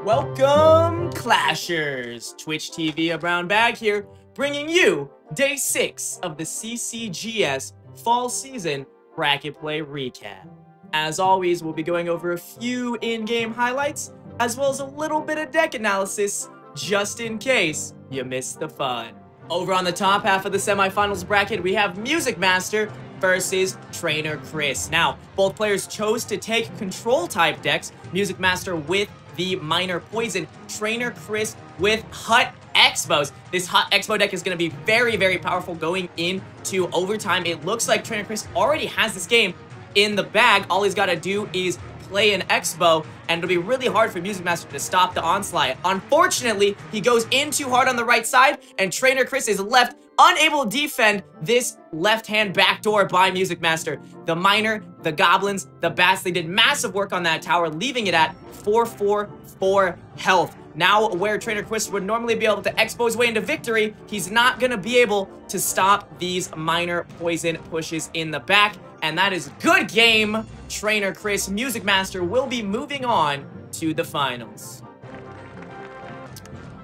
Welcome, Clashers! Twitch TV, a brown bag here, bringing you day 6 of the CCGS Fall Season Bracket Play Recap. As always, we'll be going over a few in-game highlights, as well as a little bit of deck analysis, just in case you missed the fun. Over on the top half of the semifinals bracket, we have Music Master versus Trainer Chris. Now, both players chose to take control-type decks, Music Master with the Minor Poison, Trainer Chris with Hut Expos. This Hut Expo deck is going to be very, very powerful going into overtime. It looks like Trainer Chris already has this game in the bag. All he's got to do is play an Expo, and it'll be really hard for Music Master to stop the onslaught. Unfortunately, he goes in too hard on the right side, and Trainer Chris is left unable to defend this left-hand backdoor by Music Master. The Miner, the Goblins, the Bats, they did massive work on that tower, leaving it at 444 health. Now, where Trainer Chris would normally be able to expo his way into victory, he's not going to be able to stop these Minor Poison pushes in the back. And that is good game, Trainer Chris. Music Master will be moving on to the finals.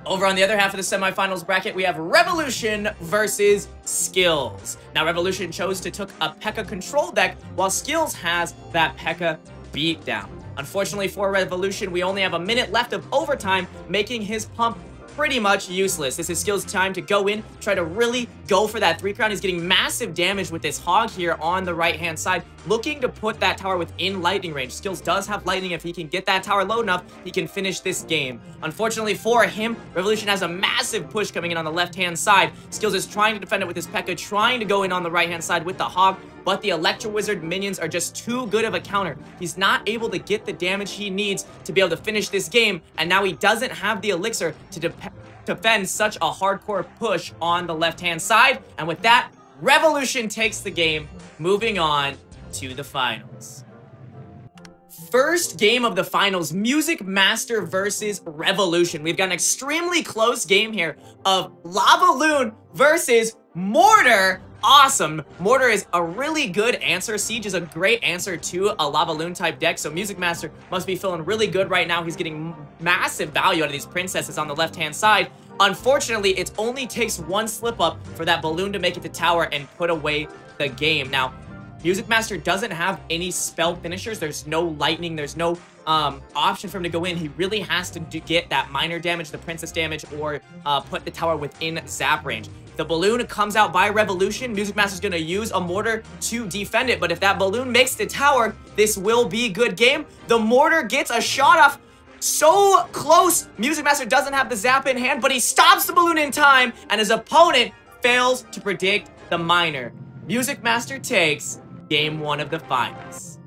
Over on the other half of the semifinals bracket, we have Revolution versus Skills. Now, Revolution chose to took a P.E.K.K.A. control deck, while Skills has that P.E.K.K.A. beatdown. Unfortunately for Revolution, we only have a minute left of overtime, making his pump pretty much useless. This is Skills' time to go in, try to really go for that 3 crown. He's getting massive damage with this Hog here on the right-hand side, looking to put that tower within lightning range. Skills does have lightning. If he can get that tower low enough, he can finish this game. Unfortunately for him, Revolution has a massive push coming in on the left-hand side. Skills is trying to defend it with his P.E.K.K.A., trying to go in on the right-hand side with the Hog, but the Electro Wizard minions are just too good of a counter. He's not able to get the damage he needs to be able to finish this game, and now he doesn't have the elixir to defend such a hardcore push on the left-hand side. And with that, Revolution takes the game, moving on to the finals. First game of the finals, Music Master versus Revolution. We've got an extremely close game here of Lava Loon versus Mortar. Awesome. Mortar is a really good answer. Siege is a great answer to a Lava Loon type deck, so Music Master must be feeling really good right now. He's getting massive value out of these princesses on the left-hand side. Unfortunately, it only takes one slip-up for that balloon to make it to tower and put away the game. Now, Music Master doesn't have any spell finishers. There's no lightning. There's no option for him to go in. He really has to get that minor damage, the princess damage, or put the tower within zap range. The balloon comes out by Revolution. Music Master's going to use a mortar to defend it, but if that balloon makes the tower, this will be a good game. The mortar gets a shot off so close. Music Master doesn't have the zap in hand, but he stops the balloon in time, and his opponent fails to predict the miner. Music Master takes Game 1 of the finals.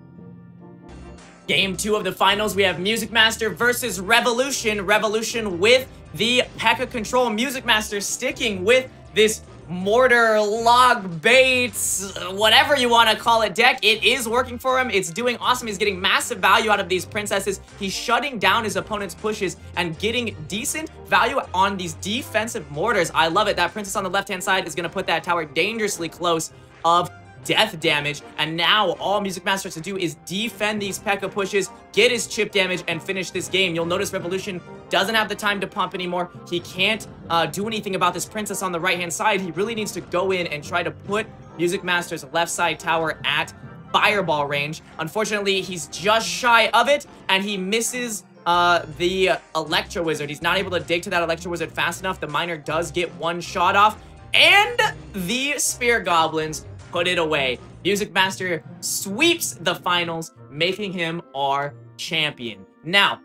Game 2 of the finals, we have Music Master versus Revolution. Revolution with the P.E.K.K.A. control. Music Master sticking with this mortar, log, baits, whatever you want to call it deck. It is working for him. It's doing awesome. He's getting massive value out of these princesses. He's shutting down his opponent's pushes and getting decent value on these defensive mortars. I love it. That princess on the left-hand side is going to put that tower dangerously close of death damage, and now all Music Master has to do is defend these P.E.K.K.A. pushes, get his chip damage, and finish this game. You'll notice Revolution doesn't have the time to pump anymore. He can't do anything about this princess on the right-hand side. He really needs to go in and try to put Music Master's left side tower at fireball range. Unfortunately, he's just shy of it, and he misses the Electro Wizard. He's not able to dig to that Electro Wizard fast enough. The Miner does get one shot off, and the Spear Goblins put it away. Music Master sweeps the finals, making him our champion. Now,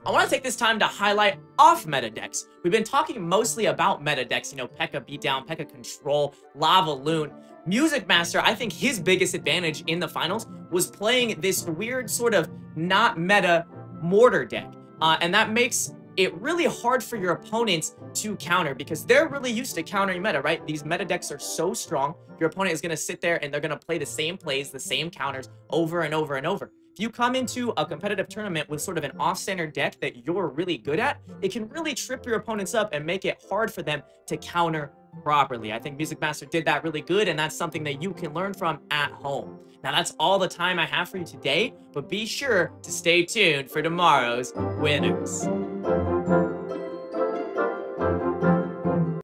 I want to take this time to highlight off-meta decks. We've been talking mostly about meta decks, you know, P.E.K.K.A. beatdown, P.E.K.K.A. control, Lava Loon. Music Master, I think his biggest advantage in the finals was playing this weird sort of not meta mortar deck. And that makes it really hard for your opponents to counter because they're really used to countering meta, right? These meta decks are so strong. Your opponent is going to sit there and they're going to play the same plays, the same counters over and over and over. If you come into a competitive tournament with sort of an off-center deck that you're really good at, it can really trip your opponents up and make it hard for them to counter properly. I think Music Master did that really good, and that's something that you can learn from at home. Now, that's all the time I have for you today, but be sure to stay tuned for tomorrow's winners.